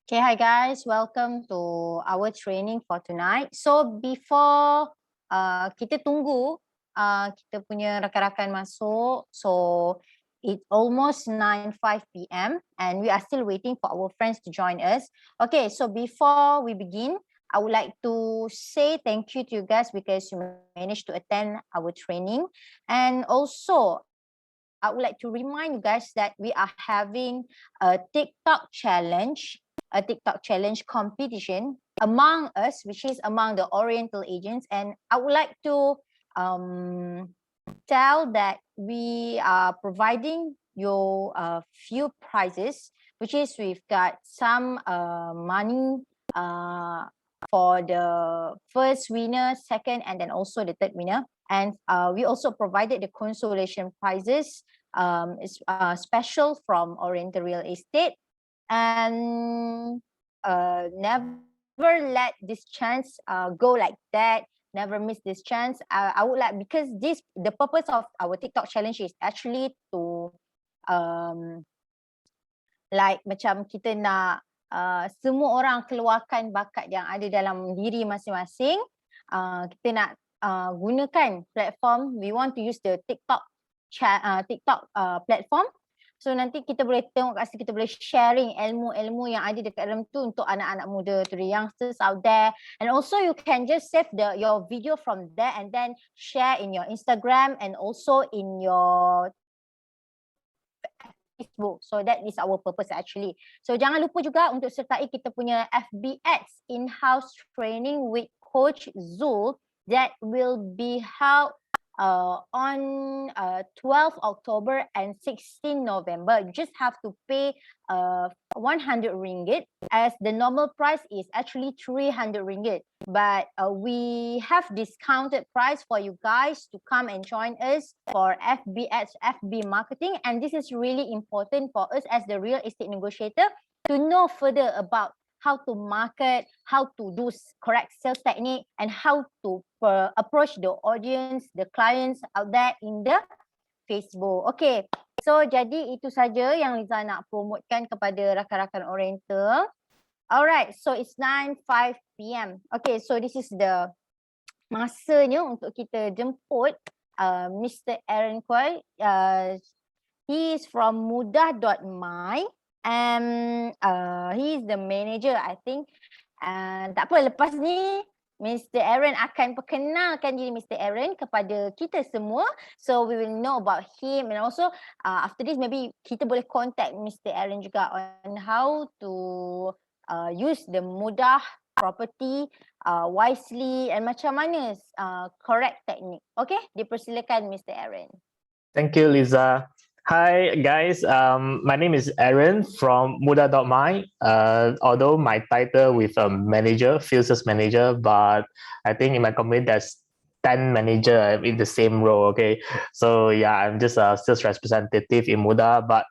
Okay, hi guys, welcome to our training for tonight. So before kita tunggu kita punya rakan-rakan masuk, so it's almost 9:05 p.m. and we are still waiting for our friends to join us. Okay, so before we begin, I would like to say thank you to you guys because you managed to attend our training, and also I would like to remind you guys that we are having a TikTok challenge competition among us, which is among the Oriental agents. And I would like to tell that we are providing you a few prizes, which is we've got some money for the first winner, second, and then also the third winner. And we also provided the consolation prizes. It's special from Oriental Real Estate. And never let this chance go like that. Never miss this chance. I would like, because the purpose of our TikTok challenge is actually to like macam kita nak semua orang keluarkan bakat yang ada dalam diri masing-masing. Kita nak gunakan platform. We want to use the TikTok platform. So nanti kita boleh tengok kat sini, kita boleh sharing ilmu-ilmu yang ada dekat dalam tu untuk anak-anak muda, to the youngsters out there. And also you can just save your video from there and then share in your Instagram and also in your Facebook. So that is our purpose actually. So jangan lupa juga untuk sertai kita punya FB Ads in-house training with Coach Zul that will be held on 12 October and 16 November. You just have to pay 100 ringgit, as the normal price is actually 300 ringgit. But we have discounted price for you guys to come and join us for FB ads, FB marketing. And this is really important for us as the real estate negotiator to know further about how to market, how to do correct sales technique, and how to approach the audience, the clients out there in the Facebook. Okay, so jadi itu saja yang Liza nak promotekan kepada rakan-rakan Oriental. Alright, so it's 9:05 p.m. Okay, so this is the masanya untuk kita jemput Mr. Aaron Koi. He is from MUDAH.my. And he is the manager, I think. Tak apa, lepas ni Mr. Aaron akan perkenalkan diri Mr. Aaron kepada kita semua. So we will know about him, and also after this maybe kita boleh contact Mr. Aaron juga on how to use the MUDAH property wisely and macam mana correct technique. Okay, dipersilakan Mr. Aaron. Thank you, Lisa. Hi guys, my name is Aaron from MUDAH.my. Although my title with a manager, field sales manager, but I think in my company there's 10 manager in the same role. Okay, so yeah, I'm just a sales representative in MUDAH. But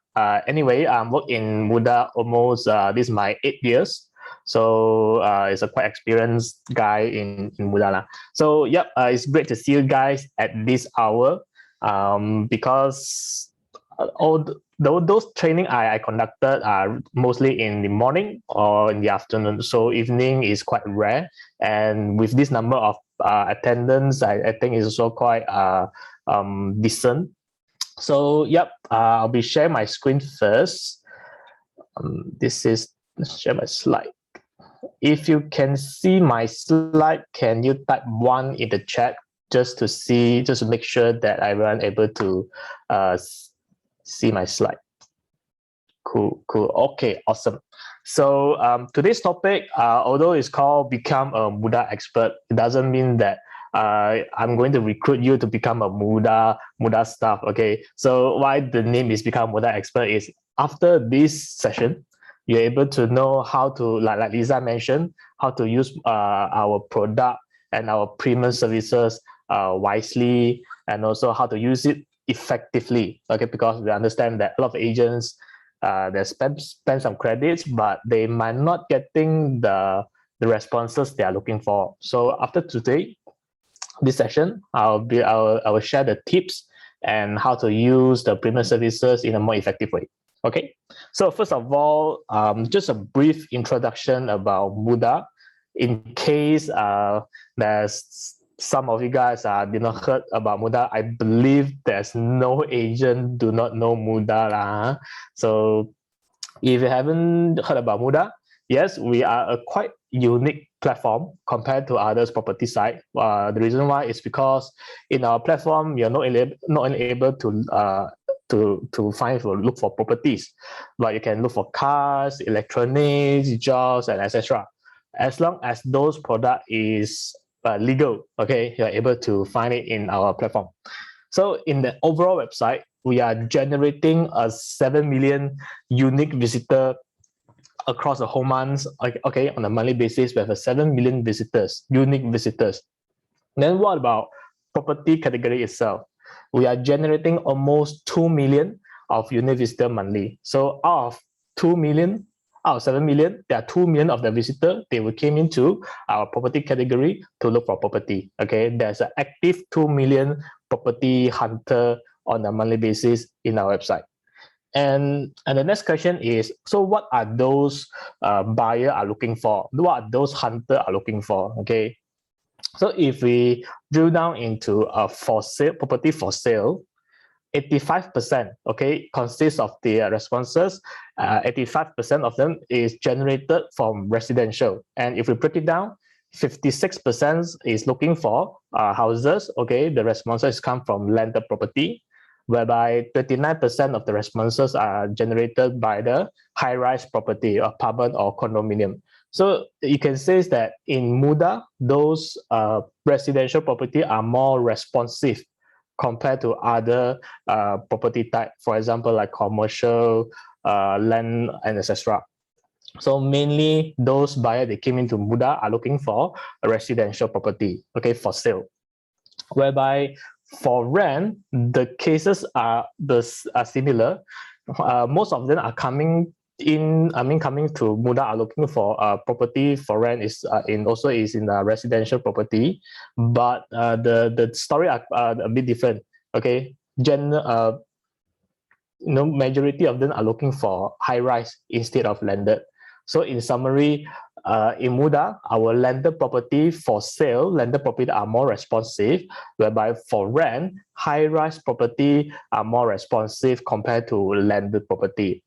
anyway, I work in MUDAH almost this is my 8 years. So it's a quite experienced guy in MUDAH. So yep, it's great to see you guys at this hour. Because all those training I conducted are mostly in the morning or in the afternoon, so evening is quite rare. And with this number of attendance, I think is also quite decent. So yep, I'll be sharing my screen first. Let's share my slide. If you can see my slide, can you type 1 in the chat just to make sure that everyone able to see my slide? Cool. Okay, awesome. So today's topic, although it's called Become a MUDAH Expert, it doesn't mean that I'm going to recruit you to become a MUDAH staff. Okay, so why the name is Become MUDAH Expert is after this session, you're able to know how to, like Lisa mentioned, how to use our product and our premium services wisely, and also how to use it effectively. Okay, because we understand that a lot of agents they spend some credits, but they might not getting the responses they are looking for. So after today, this session, I will share the tips and how to use the premium services in a more effective way. Okay, so first of all, just a brief introduction about MUDAH, in case there's some of you guys did not heard about MUDAH. I believe there's no agent do not know MUDAH lah. So if you haven't heard about MUDAH, yes, we are a quite unique platform compared to others property site. The reason why is because in our platform you're not only able to find or look for properties, but you can look for cars, electronics, jobs, and etc. As long as those product is legal, okay, you're able to find it in our platform. So in the overall website, we are generating a 7 million unique visitor across the whole month. Okay, on a monthly basis, we have a 7 million visitors, unique visitors. Then what about property category itself? We are generating almost 2 million of unique visitor monthly. So out of 7 million, there are 2 million of the visitor, they will came into our property category to look for property. Okay, there's an active 2 million property hunter on a monthly basis in our website. And the next question is, so what are those buyer are looking for? What are those hunter are looking for? Okay, so if we drill down into a for sale property for sale, 85%, okay, consists of the responses. 85% of them is generated from residential. And if we break it down, 56% is looking for houses. Okay, the responses come from landed property, whereby 39% of the responses are generated by the high-rise property, apartment or condominium. So you can say that in MUDAH, those residential property are more responsive compared to other property type, for example, like commercial, land, and etc. So mainly those buyers that came into MUDAH are looking for a residential property, okay, for sale. Whereby for rent, the cases are similar. Most of them are coming to MUDAH are looking for property for rent is in the residential property, but the story are a bit different. Okay, majority of them are looking for high rise instead of landed. So in summary, in MUDAH, our landed property for sale, landed property are more responsive, whereby for rent, high rise property are more responsive compared to landed property.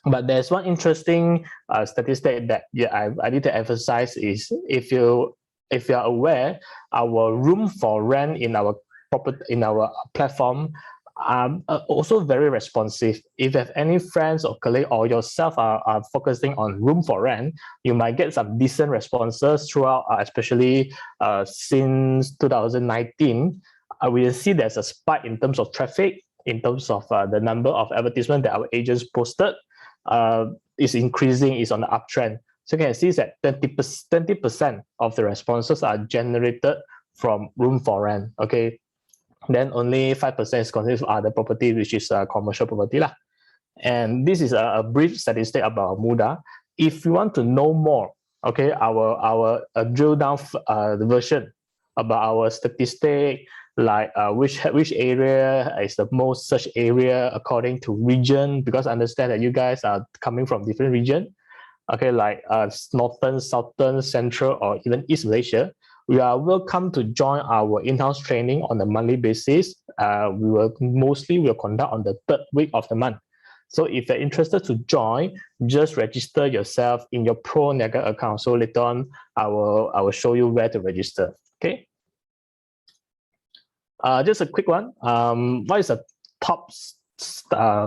But there's one interesting statistic that I need to emphasize is if you are aware, our room for rent in our platform are also very responsive. If you have any friends or colleague or yourself are focusing on room for rent, you might get some decent responses throughout, especially since 2019. We see there's a spike in terms of traffic, in terms of the number of advertisements that our agents posted. Is increasing, is on the uptrend. So you can see that 20% of the responses are generated from room for rent. Okay, then only 5% is considered other property, which is commercial property lah. And this is a brief statistic about MUDAH. If you want to know more, okay, our drill down version about our statistic, like which area is the most search area according to region, because I understand that you guys are coming from different region, okay, like northern, southern, central, or even East Malaysia. We are welcome to join our in-house training on a monthly basis. We will conduct on the 3rd week of the month. So if you're interested to join, just register yourself in your Pro Niaga account. So later on, I will show you where to register. Okay. Just a quick one. What is the top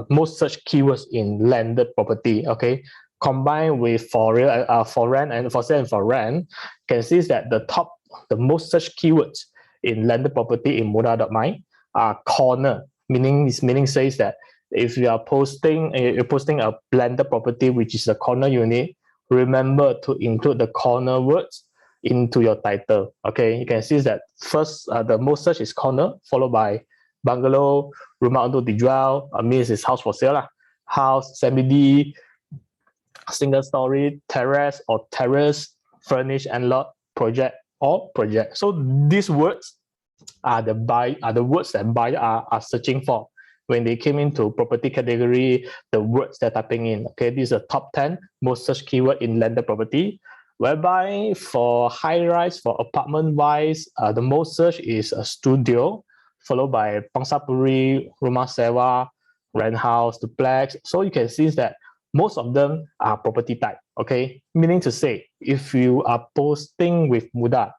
most search keywords in landed property? Okay, combined with for rent and for sale and for rent, can see that the most search keywords in landed property in MUDAH.my are corner. Meaning says that if you are posting a landed property which is a corner unit, remember to include the corner words into your title. Okay, you can see that first the most search is corner, followed by bungalow, rumah untuk dijual, means it's house for sale lah. House, semi-D, single story, terrace or terrace, furnished and lot, project or project. So these words are the words that buyers are searching for. when they came into property category, the words they're typing in. Okay, these are top 10 most searched keyword in landed property. Whereby for high-rise, for apartment-wise, the most search is a studio, followed by pangsapuri, rumah sewa, rent house, duplex. So you can see that most of them are property type. Okay, meaning to say, if you are posting with MUDAH,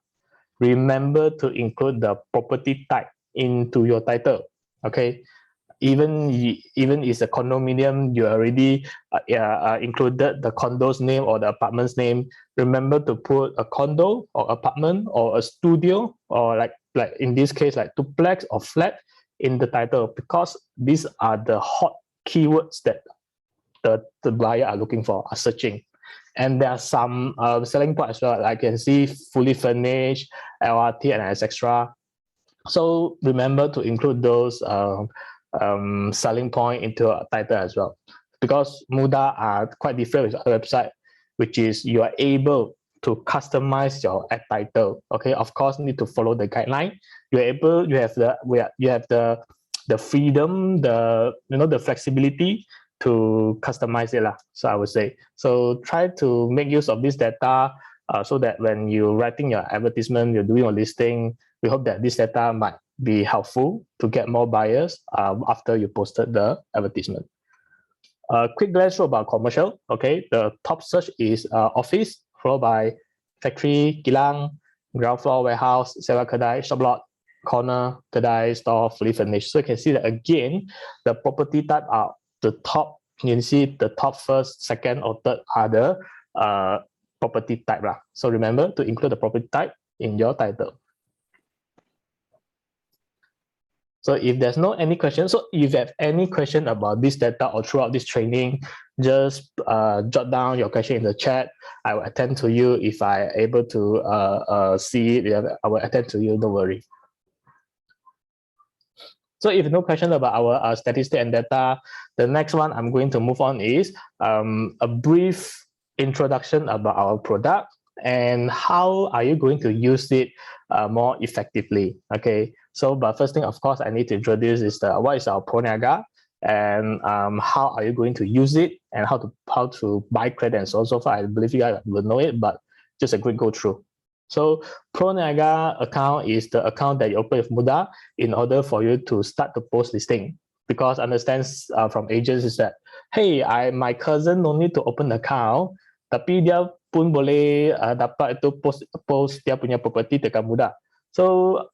remember to include the property type into your title. Okay, even is a condominium, you already included the condo's name or the apartment's name. Remember to put a condo or apartment or a studio, or like in this case, like duplex or flat in the title, because these are the hot keywords that the buyer are looking for, are searching. And there are some selling point as well. I can see fully furnished, LRT, and etc. So remember to include those selling point into a title as well, because MUDAH are quite different with other website, which is you are able to customize your ad title. Okay, of course, need to follow the guideline. You have the freedom, the flexibility to customize it lah. So I would say, so try to make use of this data so that when you're writing your advertisement, you're doing your listing, we hope that this data might be helpful to get more buyers after you posted the advertisement. Quick glance through about commercial. Okay, the top search is office, followed by factory, kilang, ground floor, warehouse, sewa kedai, shop lot, corner, kedai, store, fully furnished. So you can see that again, the property type are the top. You can see the top first, second, or third are the property type lah. So remember to include the property type in your title. So if there's no any question, so if you have any question about this data or throughout this training, just jot down your question in the chat. I will attend to you. If I able to see it, I will attend to you, don't worry. So if no question about our statistic and data, the next one I'm going to move on is a brief introduction about our product and how are you going to use it more effectively. Okay, so but first thing, of course, I need to introduce is what is our Pro Niaga, and how are you going to use it, and how to buy credit and so on so far. I believe you guys will know it, but just a quick go through. So Pro Niaga account is the account that you open with MUDAH in order for you to start to post listing. Because understands from agents is that, hey, my cousin no need to open account, tapi dia pun boleh dapat itu post dia punya property dekat MUDAH. So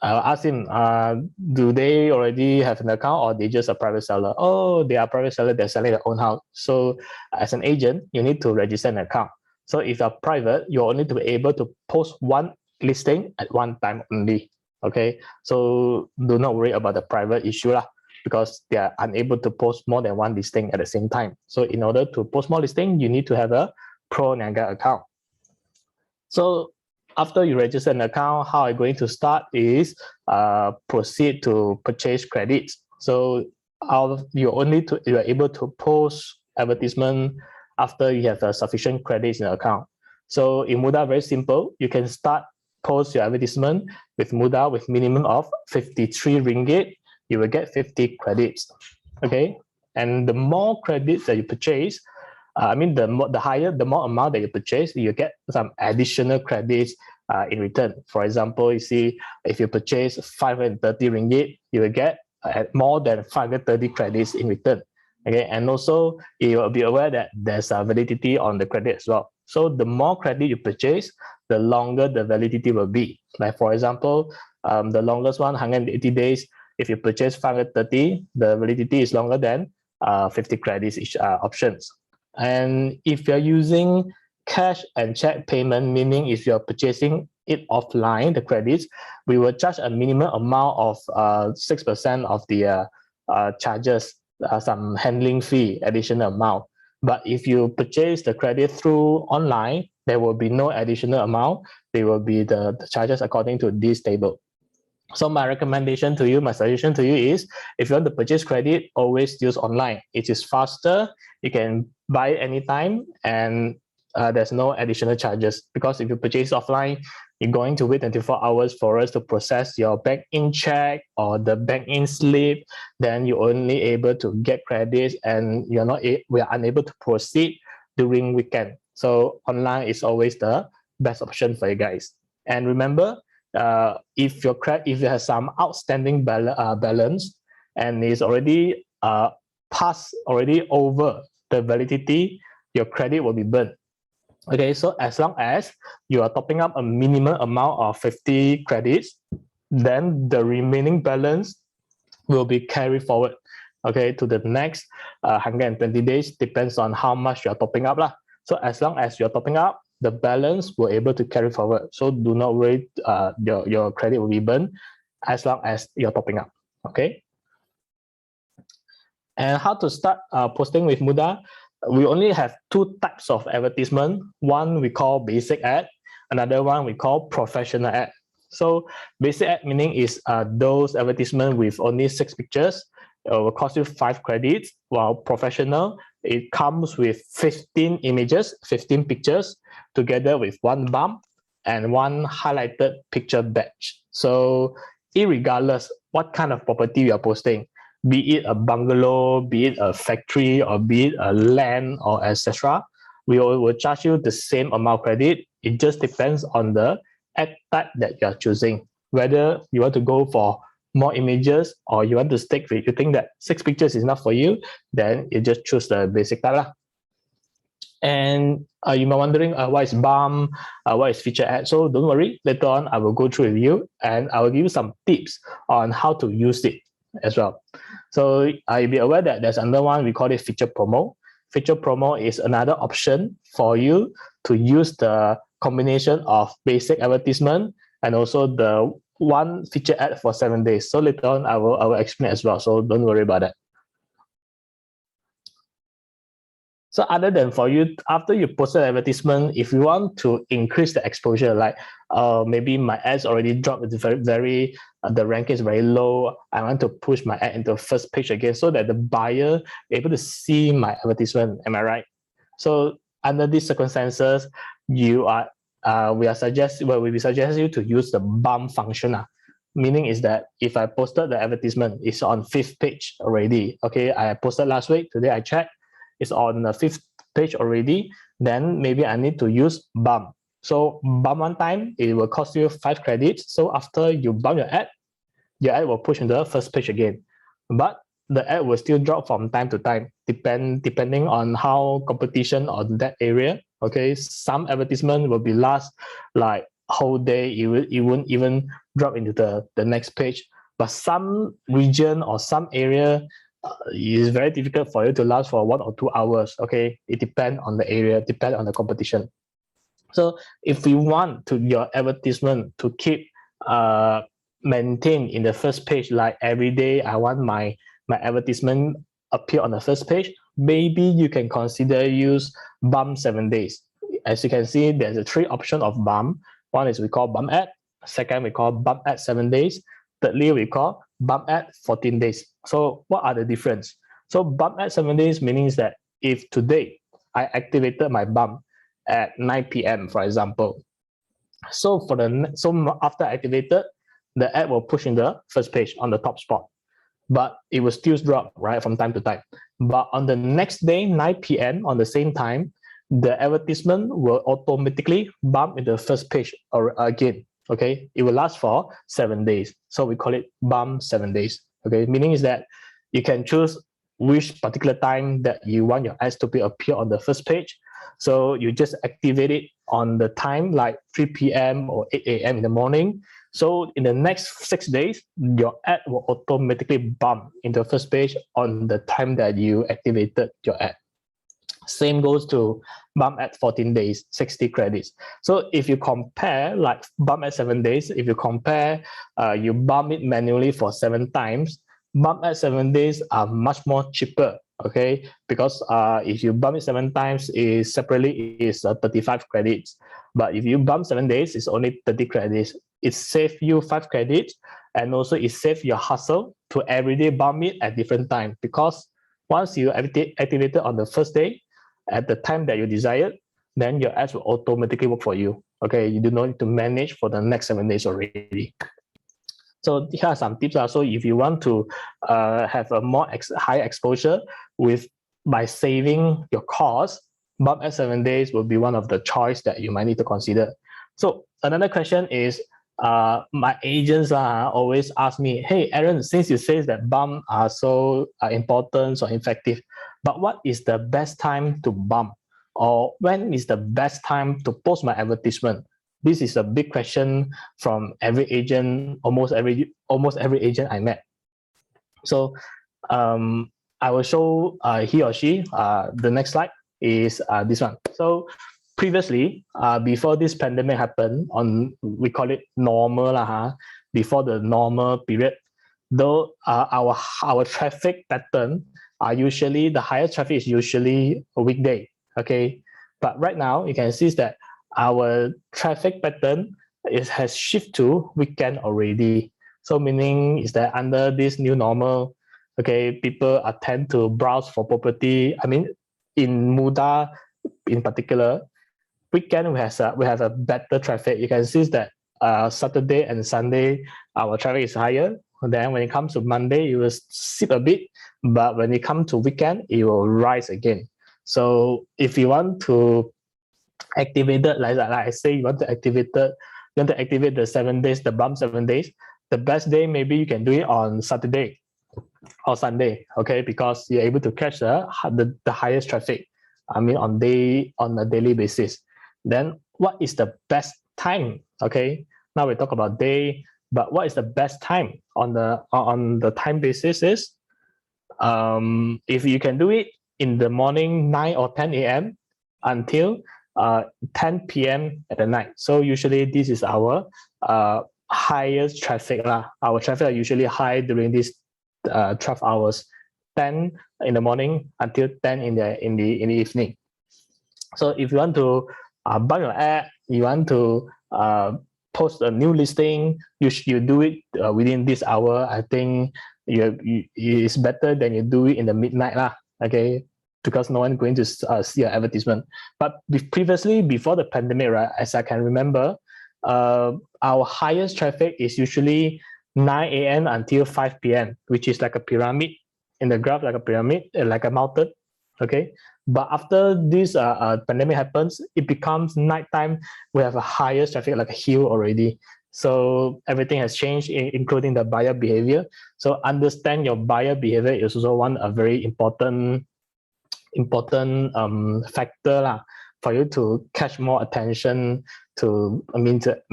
I'll ask him, do they already have an account or they just a private seller? Oh, they are private seller, they're selling their own house. So as an agent, you need to register an account. So if you're private, you're only to be able to post one listing at one time only. Okay, so do not worry about the private issue lah, because they are unable to post more than one listing at the same time. So in order to post more listing, you need to have a Pro Niaga account. So after you register an account, how I'm going to start is proceed to purchase credits. So you're able to post advertisement after you have sufficient credits in the account. So in MUDAH, very simple. You can start post your advertisement with MUDAH with minimum of 53 ringgit. You will get 50 credits. Okay, and the more credits that you purchase, the higher, the more amount that you purchase, you get some additional credits in return. For example, you see, if you purchase 530 ringgit, you will get more than 530 credits in return. Okay, and also you will be aware that there's a validity on the credit as well. So the more credit you purchase, the longer the validity will be. Like for example, the longest one, 180 days. If you purchase 530, the validity is longer than 50 credits each options. And if you're using cash and check payment, meaning if you're purchasing it offline, the credits, we will charge a minimum amount of 6% of the charges, some handling fee, additional amount. But if you purchase the credit through online, there will be no additional amount. They will be the charges according to this table. So my recommendation to you, my suggestion to you is, if you want to purchase credit, always use online. It is faster. You can buy anytime, and there's no additional charges. Because if you purchase offline, you're going to wait 24 hours for us to process your bank-in check or the bank-in slip, then you're only able to get credits and we are unable to proceed during weekend. So online is always the best option for you guys. And remember, if you have some outstanding balance and is already passed already over the validity, your credit will be burned. Okay, so as long as you are topping up a minimum amount of 50 credits, then the remaining balance will be carried forward, okay, to the next 120 days, depends on how much you're topping up lah. So as long as you're topping up, the balance will able to carry forward. So do not worry, your credit will be burned as long as you're topping up, okay? And how to start posting with MUDAH? We only have two types of advertisement. One we call basic ad, another one we call professional ad. So basic ad meaning is those advertisement with only 6 pictures. It will cost you 5 credits, while professional, it comes with 15 images, 15 pictures, together with 1 bump and 1 highlighted picture badge. So irregardless what kind of property you are posting, be it a bungalow, be it a factory, or be it a land, or etc., we will charge you the same amount of credit. It just depends on the ad type that you are choosing. Whether you want to go for more images or you want to stick with, you think that 6 pictures is enough for you, then you just choose the basic type lah. And you may be wondering what is bump, what is feature ad. So don't worry, later on I will go through with you and I will give you some tips on how to use it as well. So you'll be aware that there's another one, we call it feature promo. Feature promo is another option for you to use the combination of basic advertisement and also the 1 feature ad for 7 days. So later on I will explain as well. So don't worry about that. So other than for you, after you posted advertisement, if you want to increase the exposure, like maybe my ads already dropped, it's very the rank is very low, I want to push my ad into the first page again so that the buyer able to see my advertisement. Am I right? So under these circumstances, we suggest you to use the bump function. Meaning is that if I posted the advertisement, it's on 5th page already. Okay, I posted last week, today I checked, it's on the 5th page already, then maybe I need to use bump. So bump one time, it will cost you 5 credits. So after you bump your ad will push into the first page again. But the ad will still drop from time to time, depending on how competition on that area. Okay, some advertisement will be last like whole day, it won't even drop into the next page. But some region or some area, it's very difficult for you to last for 1 or 2 hours. Okay, it depends on the area, depends on the competition. So if you want your advertisement to keep maintained in the first page, like every day I want my advertisement appear on the first page, maybe you can consider use bump 7 days. As you can see, there's a 3 option of bump. One is we call bump ad, second we call bump ad 7 days, thirdly we call bump ad 14 days. So what are the difference? So bump ad 7 days means that if today I activated my bump at 9 p.m. for example, so after activated, the ad will push in the first page on the top spot, but it will still drop right from time to time. But on the next day 9 p.m. on the same time, the advertisement will automatically bump in the first page or again. Okay, it will last for 7 days. So we call it bump 7 days. Okay, meaning is that you can choose which particular time that you want your ads to appear on the first page. So you just activate it on the time like 3 p.m. or 8 a.m. in the morning. So in the next 6 days, your ad will automatically bump into the first page on the time that you activated your ad. Same goes to bump at 14 days, 60 credits. So if you compare like bump at 7 days, if you compare, you bump it manually for 7 times, bump at 7 days are much more cheaper. Okay, because if you bump it 7 times, separately is 35 credits. But if you bump 7 days, it's only 30 credits. It saves you 5 credits, and also it saves your hustle to everyday bump it at different time. Because once you activate it on the first day, at the time that you desired, then your ads will automatically work for you. Okay, you do not need to manage for the next 7 days already. So here are some tips. So if you want to have a more high exposure by saving your cost, bump at 7 days will be one of the choice that you might need to consider. So another question is, my agents always ask me, hey, Aaron, since you say that bump are so important or effective, but what is the best time to bump? Or when is the best time to post my advertisement? This is a big question from every agent, almost every agent I met. So I will show he or she. The next slide is this one. So previously, before this pandemic happened, we call it normal before the normal period, though our traffic pattern are usually, the highest traffic is usually a weekday. Okay, but right now you can see that our traffic pattern has shifted to weekend already. So meaning is that under this new normal, okay, people tend to browse for property. I mean, in MUDAH in particular, weekend we have a better traffic. You can see that Saturday and Sunday our traffic is higher. Then when it comes to Monday, it will sip a bit, but when it comes to weekend, it will rise again. So if you want to activate it, like I say, you want to activate the 7 days, the bump 7 days. The best day maybe you can do it on Saturday or Sunday, okay, because you're able to catch the highest traffic. I mean, on a daily basis. Then what is the best time? Okay, now we talk about day, but what is the best time on the time basis is, if you can do it in the morning 9 or 10 a.m. until 10 p.m. at the night. So usually this is our highest traffic lah. Our traffic are usually high during these 12 hours, 10 in the morning until 10 in the evening. So if you want to buy your ad, you want to post a new listing, you do it within this hour. I think it's better than you do it in the midnight lah. Okay, because no one going to see your advertisement. But previously, before the pandemic, right, as I can remember, our highest traffic is usually 9 a.m. until 5 p.m., which is like a pyramid in the graph, like a pyramid, like a mountain. Okay, but after this pandemic happens, it becomes nighttime. We have a highest traffic, like a hill already. So everything has changed, including the buyer behavior. So understand your buyer behavior is also a very important factor lah, for you to catch more attention, to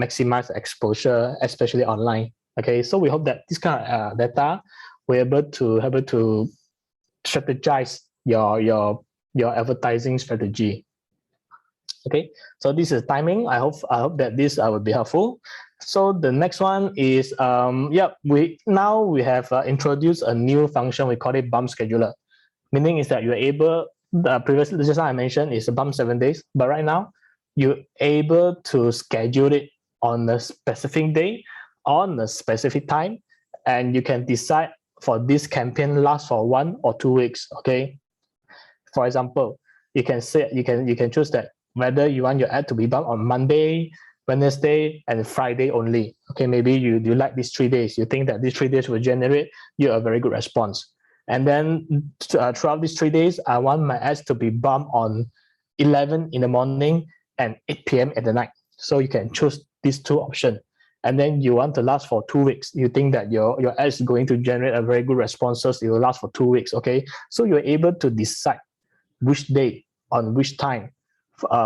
maximize exposure, especially online. Okay, so we hope that this kind of data we're able to strategize your advertising strategy. Okay, so this is timing. I hope that this will be helpful. So the next one is we have introduced a new function. We call it bump scheduler. Meaning is that you're able, previously just I mentioned is a bump 7 days, but right now you're able to schedule it on a specific day, on a specific time, and you can decide for this campaign last for 1 or 2 weeks. Okay, for example, you can choose that whether you want your ad to be bumped on Monday, Wednesday, and Friday only. Okay, maybe you like these 3 days. You think that these 3 days will generate you a very good response. And then throughout these 3 days, I want my ads to be bumped on 11 in the morning and 8 p.m. at the night. So you can choose these two options. And then you want to last for 2 weeks. You think that your ad is going to generate a very good responses. It will last for 2 weeks. Okay, so you're able to decide which day on which time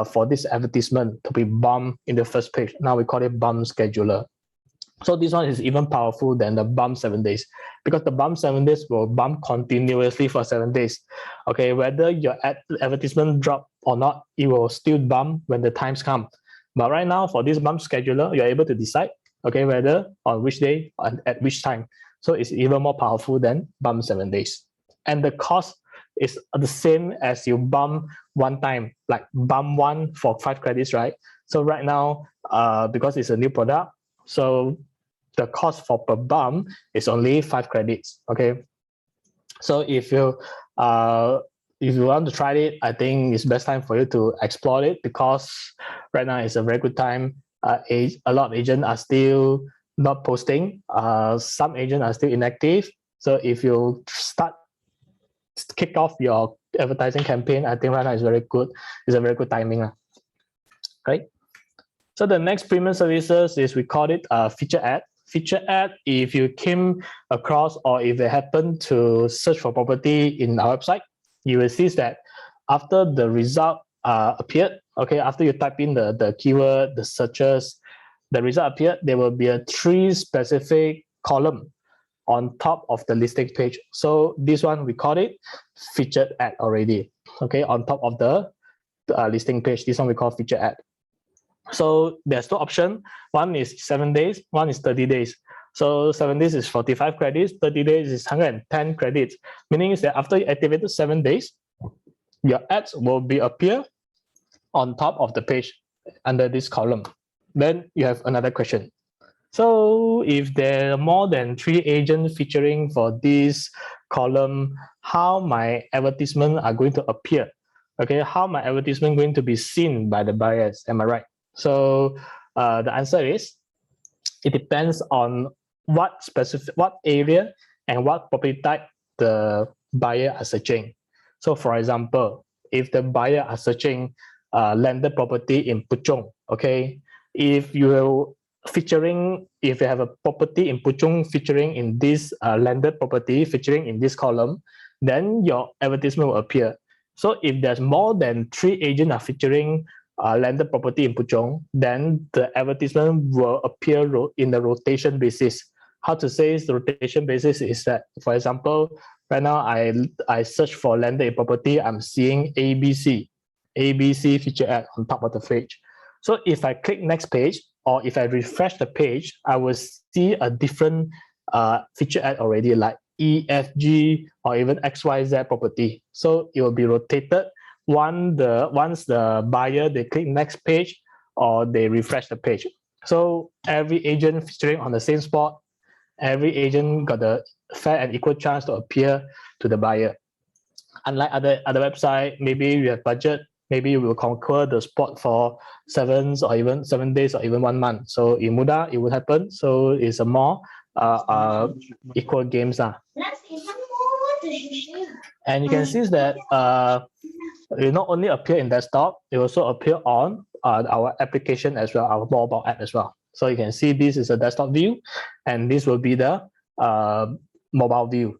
for this advertisement to be bumped in the first page. Now we call it bump scheduler. So this one is even powerful than the bump 7 days, because the bump 7 days will bump continuously for 7 days. Okay, whether your advertisement drop or not, it will still bump when the times come. But right now for this bump scheduler, you're able to decide, okay, whether on which day and at which time. So it's even more powerful than bump 7 days. And the cost is the same as you bump one time, like bump 1 for 5 credits, right? So right now, because it's a new product, so the cost for per bump is only 5 credits. Okay, so if you if you want to try it, I think it's best time for you to explore it, because right now it's a very good time. A lot of agents are still not posting. Some agents are still inactive. So if you kick off your advertising campaign, I think right now is very good. It's a very good timing, right? So the next premium services is, we call it feature ad. Feature ad, if you came across or if you happen to search for property in our website, you will see that after the result appeared, okay, after you type in the keyword, the searches, the result appeared, there will be a 3 specific column on top of the listing page. So this one, we call it featured ad already, okay, on top of the listing page. This one we call feature ad. So there's 2 options. One is 7 days, one is 30 days. So 7 days is 45 credits, 30 days is 110 credits. Meaning is that after you activated 7 days, your ads will be appear on top of the page under this column. Then you have another question. So if there are more than 3 agents featuring for this column, how my advertisement are going to appear? Okay, how my advertisement going to be seen by the buyers? Am I right? So the answer is, it depends on what area and what property type the buyer are searching. So for example, if the buyer are searching landed property in Puchong, okay, if you have a property in Puchong featuring in this landed property featuring in this column, then your advertisement will appear. So if there's more than 3 agents are featuring landed property in Puchong, then the advertisement will appear in the rotation basis. How to say the rotation basis is that, for example, right now I search for landed property, I'm seeing ABC feature ad on top of the page. So if I click next page, or if I refresh the page, I will see a different feature ad already, like EFG or even XYZ property. So it will be rotated once the buyer, they click next page or they refresh the page. So every agent featuring on the same spot, every agent got a fair and equal chance to appear to the buyer. Unlike other website, maybe you have budget, maybe you will conquer the spot for 7 days or even 1 month. So in MUDAH, it would happen. So it's a more equal games. And you can see that it not only appear in desktop, it also appear on our application as well, our mobile app as well. So you can see this is a desktop view, and this will be the mobile view.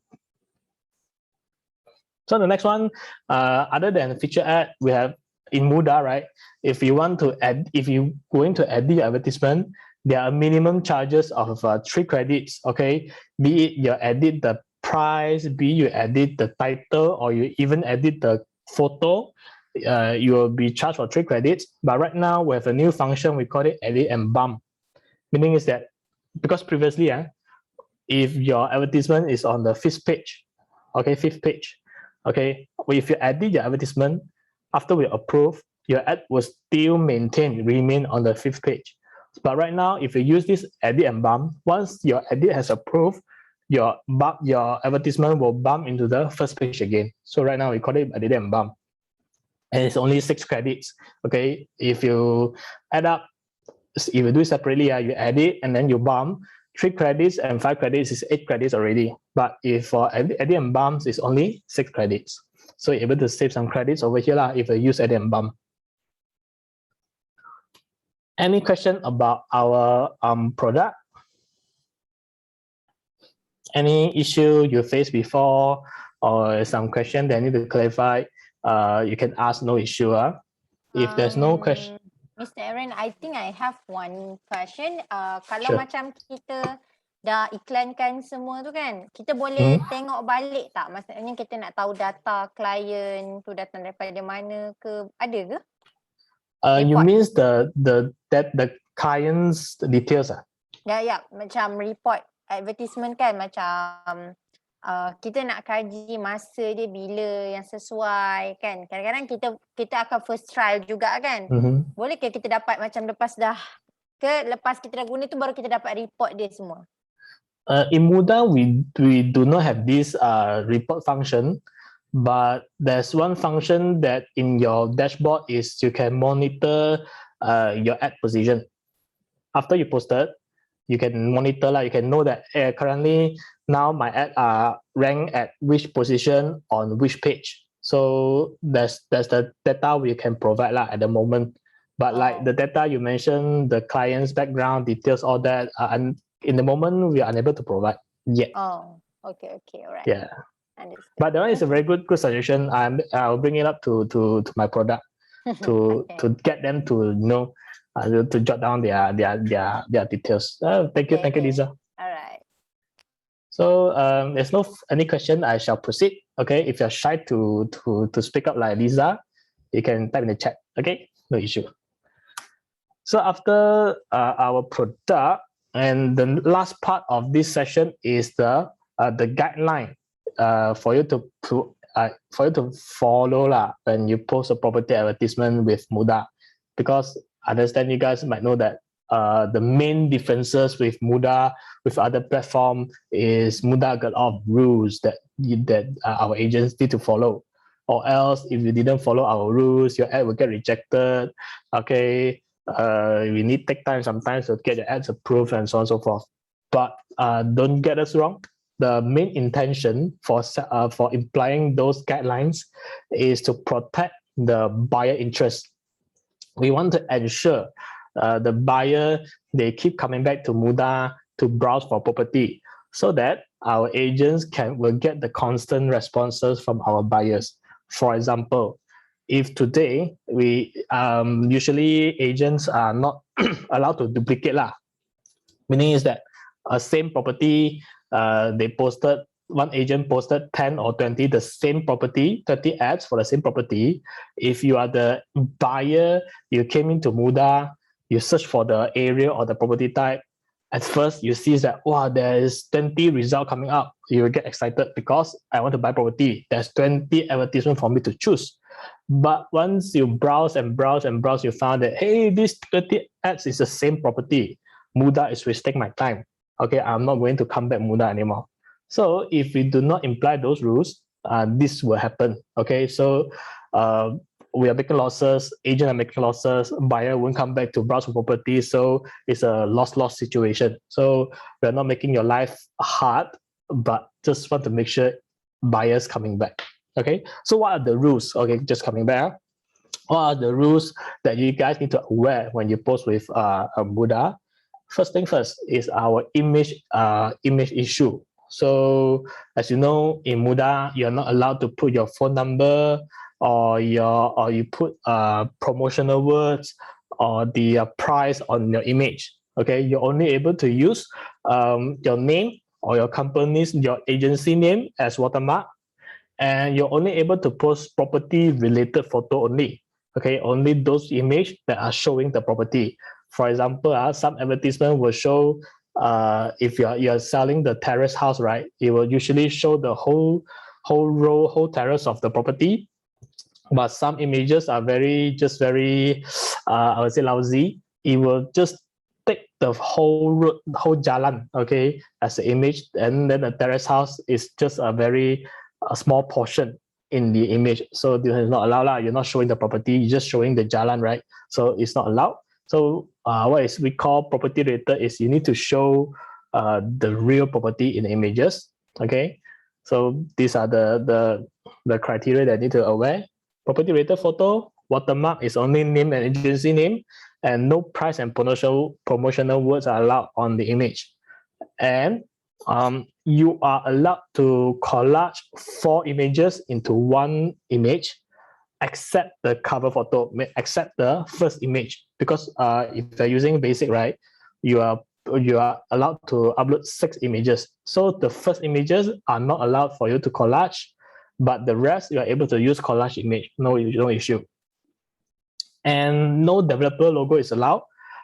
So the next one, other than feature ad, we have in MUDAH, right? If you going to add the advertisement, there are minimum charges of 3 credits. Okay, be it you edit the price, be you edit the title, or you even edit the photo, you will be charged for 3 credits. But right now we have a new function, we call it edit and bump. Meaning is that, because previously, if your advertisement is on the 5th page, okay, 5th page, okay, if you edit your advertisement, after we approve, your ad will still remain on the 5th page. But right now, if you use this edit and bump, once your edit has approved, your advertisement will bump into the 1st page again. So right now we call it edit and bump, and it's only 6 credits. Okay, if you add up, if you do it separately, you edit and then you bump, 3 credits and 5 credits is 8 credits already. But if for edit and bumps, it's only 6 credits. So you're able to save some credits over here if you use edit and bump. Any question about our product? Any issue you faced before, or some question that need to clarify? You can ask, no issue. If there's no question. Mr. Aaron, I think I have one question. Kalau Sure. macam kita dah iklankan semua tu kan, kita boleh tengok balik tak? Maksudnya kita nak tahu data klien tu datang daripada mana ke? Ada ke? You means the client's details? Ya, macam report advertisement kan, macam kita nak kaji masa dia bila yang sesuai kan. Kadang-kadang kita akan first trial juga kan. Boleh ke kita dapat macam lepas kita dah guna tu baru kita dapat report dia semua? In MUDAH, we do not have this report function, But there's one function that in your dashboard is you can monitor your ad position. After you posted, you can monitor, you can know that currently now my ad are ranked at which position on which page. So that's the data we can provide at the moment. But like the data you mentioned, the client's background details, all that, and in the moment we are unable to provide yet. Oh, okay, all right. Yeah. Understood. But that one is a very good suggestion. I'll bring it up to my product to get them to know to jot down their details. Thank you, Lisa. All right. So there's no any question. I shall proceed. Okay, if you're shy to speak up like Lisa, you can type in the chat. Okay, no issue. So after our product, and the last part of this session is the guideline for you to follow when you post a property advertisement with MUDAH, because I understand you guys might know that the main differences with MUDAH with other platform is MUDAH got a lot of rules that our agents need to follow, or else if you didn't follow our rules, your ad will get rejected. Okay, we need take time sometimes to get your ads approved and so on and so forth. But don't get us wrong. The main intention for implying those guidelines is to protect the buyer interest. We want to ensure the buyer, they keep coming back to MUDAH to browse for property, so that our agents will get the constant responses from our buyers. For example, if today we usually agents are not allowed to duplicate meaning is that same property, one agent posted 10 or 20 the same property, 30 ads for the same property. If you are the buyer, you came into MUDAH, you search for the area or the property type. At first, you see that, wow, there is 20 results coming up. You will get excited because I want to buy property. There's 20 advertisements for me to choose. But once you browse and browse and browse, you found that, hey, these 30 ads is the same property. MUDAH is wasting my time. Okay, I'm not going to come back MUDAH anymore. So if we do not imply those rules, this will happen. Okay, so we are making losses, agents are making losses, buyer won't come back to browse for property. So it's a loss-loss situation. So we're not making your life hard, but just want to make sure buyers coming back. Okay, so what are the rules? Okay, just coming back. What are the rules that you guys need to aware when you post with MUDAH? First thing first is our image issue. So as you know, in MUDAH, you're not allowed to put your phone number or you put promotional words or the price on your image. Okay, you're only able to use your name or your agency name as watermark, and you're only able to post property related photo only. Okay, only those images that are showing the property. For example, some advertisement will show if you're selling the terrace house, right? It will usually show the whole terrace of the property. But some images are very I would say lousy. It will just take the whole road, whole jalan, okay, as the image, and then the terrace house is just a small portion in the image. So this is not allowed. You're not showing the property, you're just showing the jalan, right? So it's not allowed. So what we call property related is you need to show the real property in the images. Okay, so these are the criteria that you need to aware. Property related photo, watermark is only name and agency name, and no price and promotional words are allowed on the image. And you are allowed to collage 4 images into one image, except the cover photo, except the first image, because if you're using basic, right, you are allowed to upload 6 images. So the first images are not allowed for you to collage, but the rest you are able to use collage image, no issue. And no developer logo is allowed,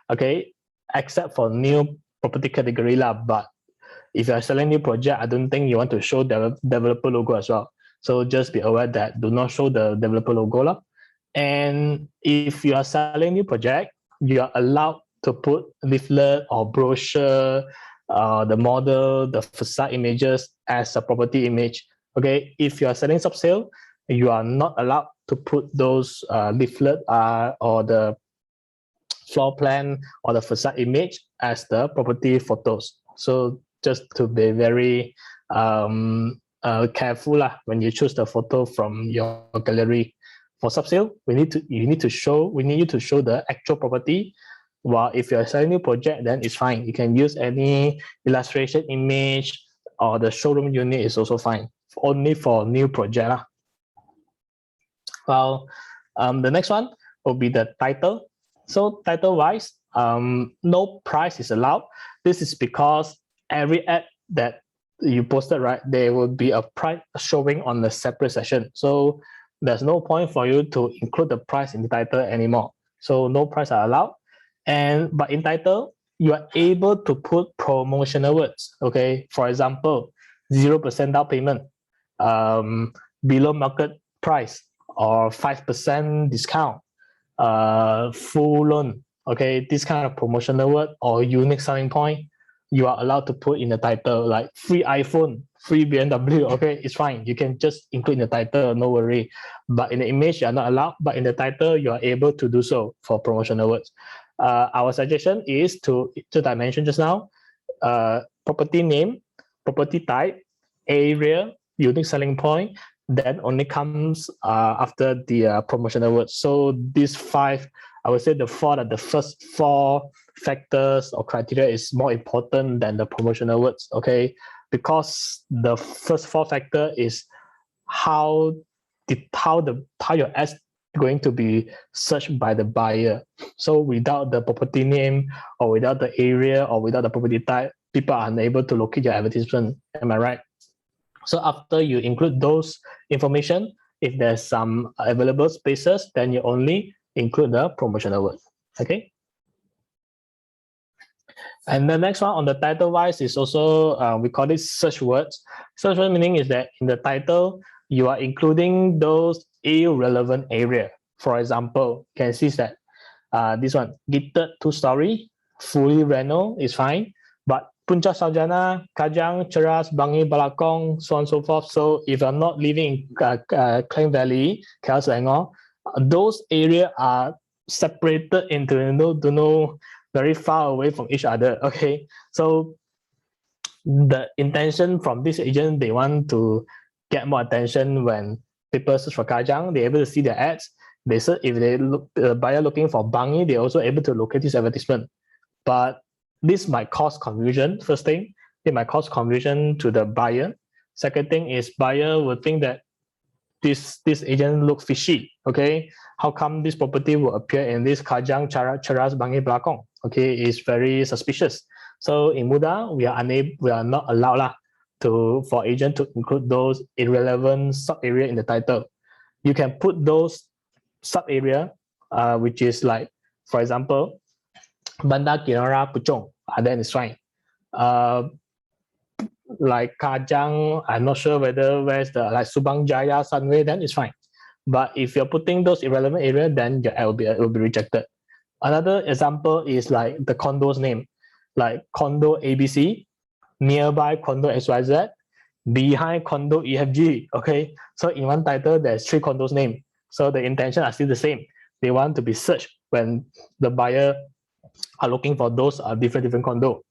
okay, except for new property category but if you are selling new project, I don't think you want to show the developer logo as well. So just be aware that do not show the developer logo. And if you are selling new project, you are allowed to put leaflet or brochure, the model, the facade images as a property image. Okay, if you are selling sub-sale, you are not allowed to put those leaflet or the floor plan or the facade image as the property photos. So just to be very careful when you choose the photo from your gallery. For sub-sale, we need you to show the actual property. While if you're selling new project, then it's fine. You can use any illustration image or the showroom unit is also fine. Only for new project. Well, the next one will be the title. So title-wise, no price is allowed. This is because every ad that you posted, right, there will be a price showing on the separate section. So there's no point for you to include the price in the title anymore. So no price are allowed. But in title, you are able to put promotional words. Okay, for example, 0% down payment, below market price, or 5% discount, full loan. Okay, this kind of promotional word or unique selling point, you are allowed to put in the title, like free iPhone, free BMW. Okay, it's fine. You can just include in the title, no worry. But in the image, you are not allowed. But in the title, you are able to do so for promotional words. Our suggestion is to I mentioned just now, property name, property type, area, unique selling point, then only comes after the promotional words. So these five, I would say the first four factors or criteria is more important than the promotional words, okay? Because the first four factor is how your ads going to be searched by the buyer. So without the property name or without the area or without the property type, people are unable to locate your advertisement. Am I right? So after you include those information, if there's some available spaces, then you only include the promotional word. Okay. And the next one on the title wise is also, we call it search words. Search word meaning is that in the title, you are including those irrelevant area. For example, you can see that this one, gifted 2-story, fully reno is fine, but Puncak Sarjana, Kajang, Cheras, Bangi, Balakong, so on and so forth. So if you're not living in Klang Valley, KL Selangor, those areas are separated into very far away from each other. Okay, so the intention from this agent, they want to get more attention when people search for Kajang, they're able to see the ads. They said if they look, the buyer looking for Bangi, they're also able to locate this advertisement. But this might cause confusion. First thing, it might cause confusion to the buyer. Second thing is buyer will think that this agent look fishy. Okay, how come this property will appear in this Kajang, Cheras, Bangi, Belakong? Okay, it's very suspicious. So in MUDAH, we are not allowed for agent to include those irrelevant sub area in the title. You can put those sub area, which is like, for example, Banda Kinara Puchong, then it's fine. Like Kajang, I'm not sure where's the like Subang Jaya Sunway, then it's fine. But if you're putting those irrelevant area, then your ad will be rejected. Another example is like the condo's name, like condo ABC, nearby condo XYZ, behind condo EFG. Okay, so in one title there's 3 condos name. So the intention are still the same. They want to be searched when the buyer are looking for those different condo.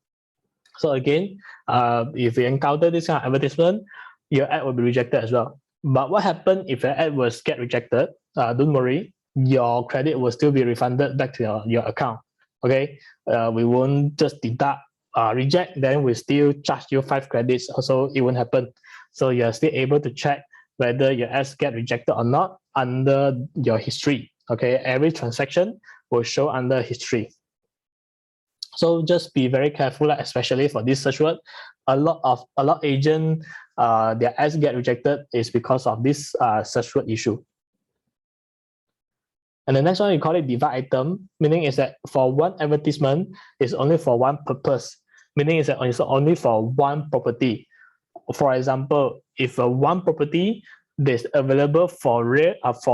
So again, if you encounter this kind of advertisement, your ad will be rejected as well. But what happens if your ad was get rejected? Don't worry, your credit will still be refunded back to your account. Okay, we won't just deduct reject, then we still charge you 5 credits. Also, it won't happen. So you're still able to check whether your ads get rejected or not under your history. Okay, every transaction will show under history. So just be very careful, especially for this search word. A lot agent, their ads get rejected is because of this search word issue. And the next one, we call it divide item, meaning is that for one advertisement, it's only for one purpose, meaning is that it's only for one property. For example, if one property is available for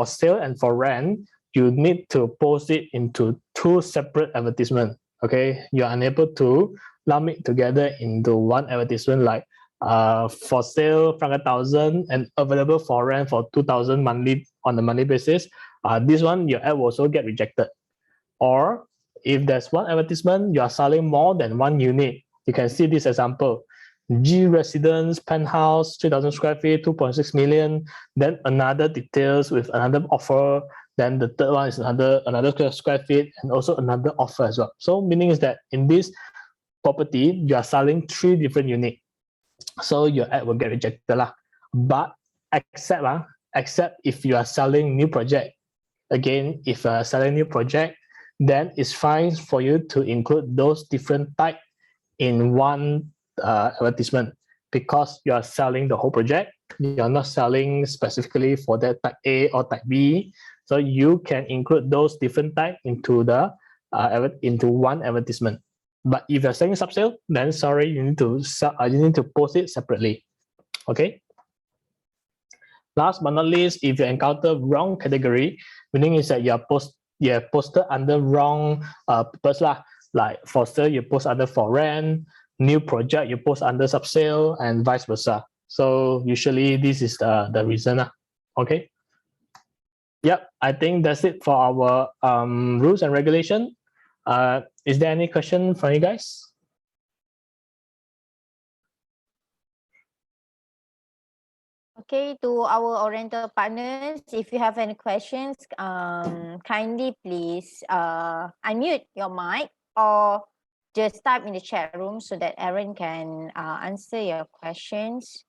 sale and for rent, you need to post it into 2 separate advertisements. Okay, you're unable to lump it together into one advertisement like for sale 500,000 and available for rent for 2,000 monthly on a monthly basis, this one your ad will also get rejected. Or if there's one advertisement, you are selling more than one unit. You can see this example. G residence, penthouse, 3,000 square feet, 2.6 million. Then another details with another offer. Then the third one is another square feet and also another offer as well. So meaning is that in this property, you are selling 3 different units. So your ad will get rejected lah. But except if you are selling new project. Again, if you are selling new project, then it's fine for you to include those different type in one advertisement, because you are selling the whole project. You are not selling specifically for that type A or type B. So you can include those different type into the into one advertisement. But if you're selling sub-sale, then sorry, you need to post it separately. Okay. Last but not least, if you encounter wrong category, meaning is that you have posted under wrong purpose lah. Like for sale, you post under for rent. New project, you post under sub-sale, and vice versa. So usually this is the reason lah. Okay. Yep, I think that's it for our rules and regulation. Is there any question from you guys? Okay, to our Oriental partners, if you have any questions, kindly please unmute your mic or just type in the chat room so that Aaron can answer your questions.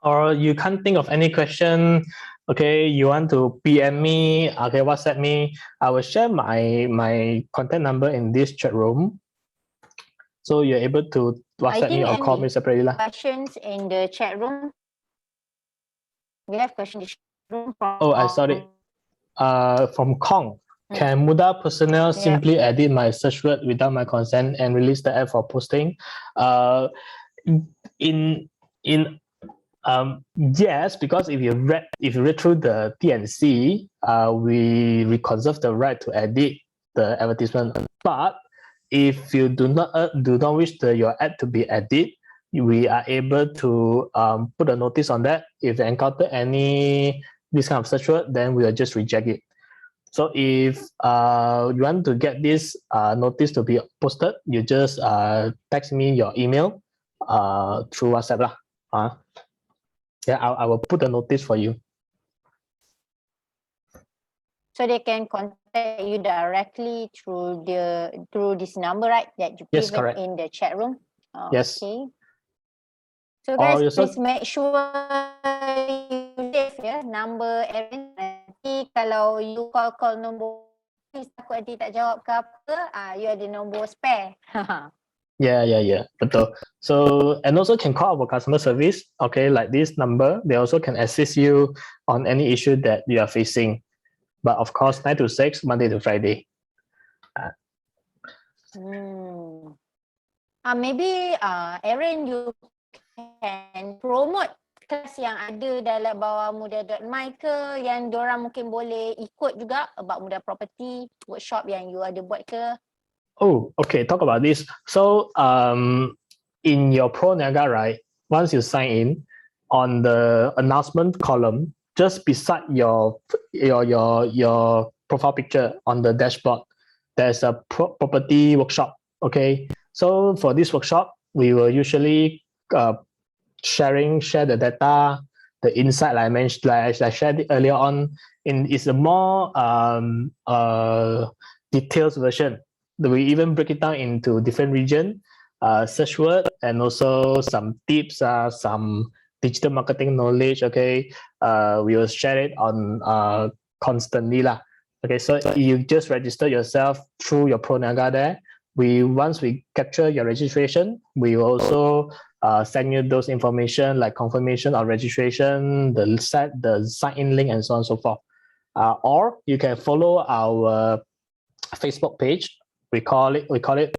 Or you can't think of any question, okay, you want to PM me, okay, WhatsApp me. I will share my contact number in this chat room. So you're able to WhatsApp me or call me separately lah. Questions in the chat room. We have questions in the chat room from... Oh, I saw it. From Kong. Can MUDAH personnel simply edit my search word without my consent and release the ad for posting? Yes, because if you read through the T&C, we conserve the right to edit the advertisement. But if you do not wish your ad to be edited, we are able to put a notice on that. If you encounter any this kind of search word, then we will just reject it. So if you want to get this notice to be posted, you just text me your email through WhatsApp lah. Yeah, I will put a notice for you. So they can contact you directly through this number, right? That you given in the chat room. Yes. Okay. So guys, please make sure you save number Aaron. Nanti kalau you call nombor, takut nanti tak jawab ke apa, you ada nombor spare. Yeah. Betul. So, and also can call our customer service, okay, like this number. They also can assist you on any issue that you are facing. But of course, 9 to 6, Monday to Friday. Maybe Aaron, you can promote kelas yang ada dalam bawah MUDAH.my ke, yang diorang mungkin boleh ikut juga about MUDAH property workshop yang you ada buat ke? Oh, okay. Talk about this. So, in your Pro Niaga, right? Once you sign in, on the announcement column, just beside your profile picture on the dashboard, there's a property workshop. Okay. So for this workshop, we will usually share the data, the insight like I mentioned, like I shared earlier on. It's a more detailed version. We even break it down into different region, search word, and also some tips, some digital marketing knowledge. Okay, we will share it on constantly lah. Okay, so you just register yourself through your Pro Niaga there. Once we capture your registration, we will also send you those information like confirmation of registration, the sign-in link, and so on and so forth. Or you can follow our Facebook page. We call it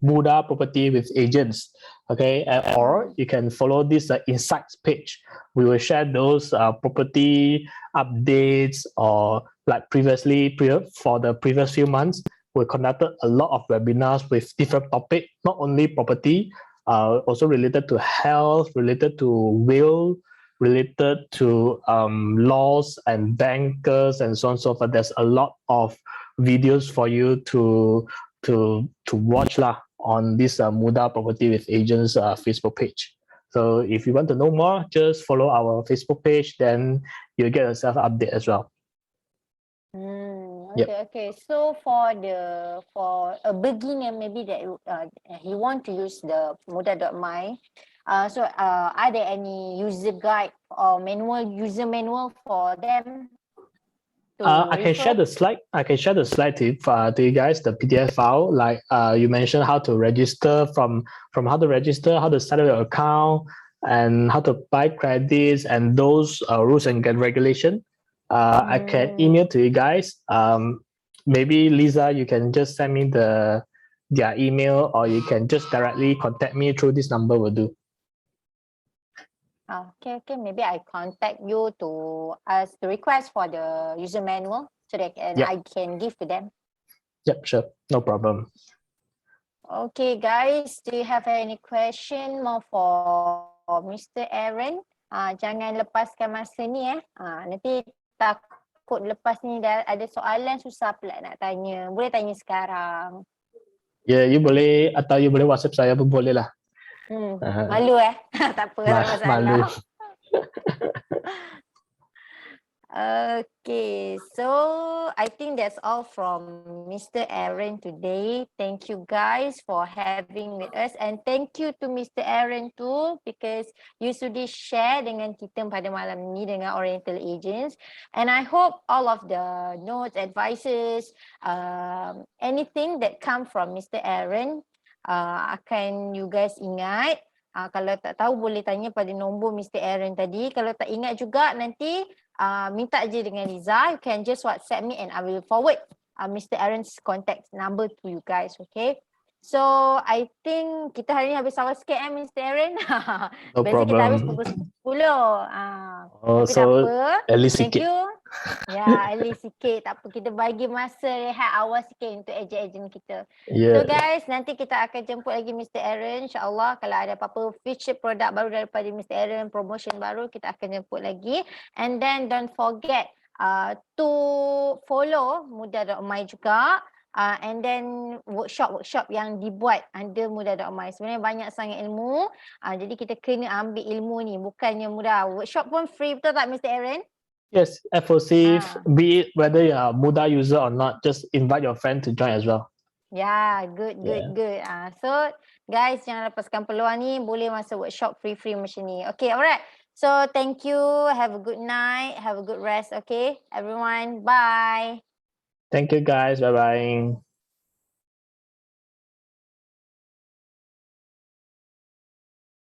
MUDAH Property with Agents. Okay, or you can follow this insights page. We will share those property updates or like previously for the previous few months. we conducted a lot of webinars with different topics, not only property, also related to health, related to will, related to laws and bankers and so on and so forth. There's a lot of videos for you to watch lah on this MUDAH Property with Agents Facebook page. So if you want to know more, just follow our Facebook page, then you'll get yourself update as well. Okay. So for a beginner, maybe that he want to use the MUDAH.my. So are there any user guide or user manual for them? I can share the slide. I can share the slide to you guys, the PDF file. Like you mentioned, how to register from how to register, how to set up your account, and how to buy credits, and those rules and regulation. I can email to you guys. Maybe Lisa, you can just send me their email, or you can just directly contact me through this number will do. Okay. Maybe I contact you to ask the request for the user manual so that I can give to them. Yep, sure. No problem. Okay, guys. Do you have any question more for Mr. Aaron? Jangan lepaskan masa ni nanti takut lepas ni dah ada soalan susah pula nak tanya. Boleh tanya sekarang. Ya, you boleh, atau you boleh WhatsApp saya pun boleh lah. Malu tak apa, tak ada masalah. Malu. Okay, so I think that's all from Mr. Aaron today. Thank you guys for having with us, and thank you to Mr. Aaron too, because you sudi share dengan kita pada malam ni dengan Oriental Agents, and I hope all of the notes, advices, anything that come from Mr. Aaron akan you guys ingat. Kalau tak tahu boleh tanya pada nombor Mr. Aaron tadi. Kalau tak ingat juga nanti minta je dengan Liza. You can just WhatsApp me and I will forward Mr. Aaron's contact number to you guys. Okay. So I think kita hari ni habis awal sikit Mr. Aaron. No Biasa problem. kita habis pukul 10. Tapi tak apa. At least Thank sikit. you. Ya, at least sikit. Tak apa, kita bagi masa rehat awal sikit untuk ejen-ejen kita. So guys, nanti kita akan jemput lagi Mr. Aaron. InsyaAllah kalau ada apa-apa feature produk baru daripada Mr. Aaron, promotion baru, kita akan jemput lagi. And then don't forget to follow MUDAH.my juga. And then workshop yang dibuat under MUDAH.my. Sebenarnya banyak sangat ilmu. Jadi kita kena ambil ilmu ni. Bukannya mudah. Workshop pun free, betul tak Mr. Aaron? Yes, FOC, be it whether you're a MUDAH user or not, just invite your friend to join as well. Yeah, good. So guys, jangan lepaskan peluang ni. Boleh masuk workshop free macam ni. Okay, alright. So thank you. Have a good night. Have a good rest. Okay, everyone. Bye. Thank you guys. Bye-bye.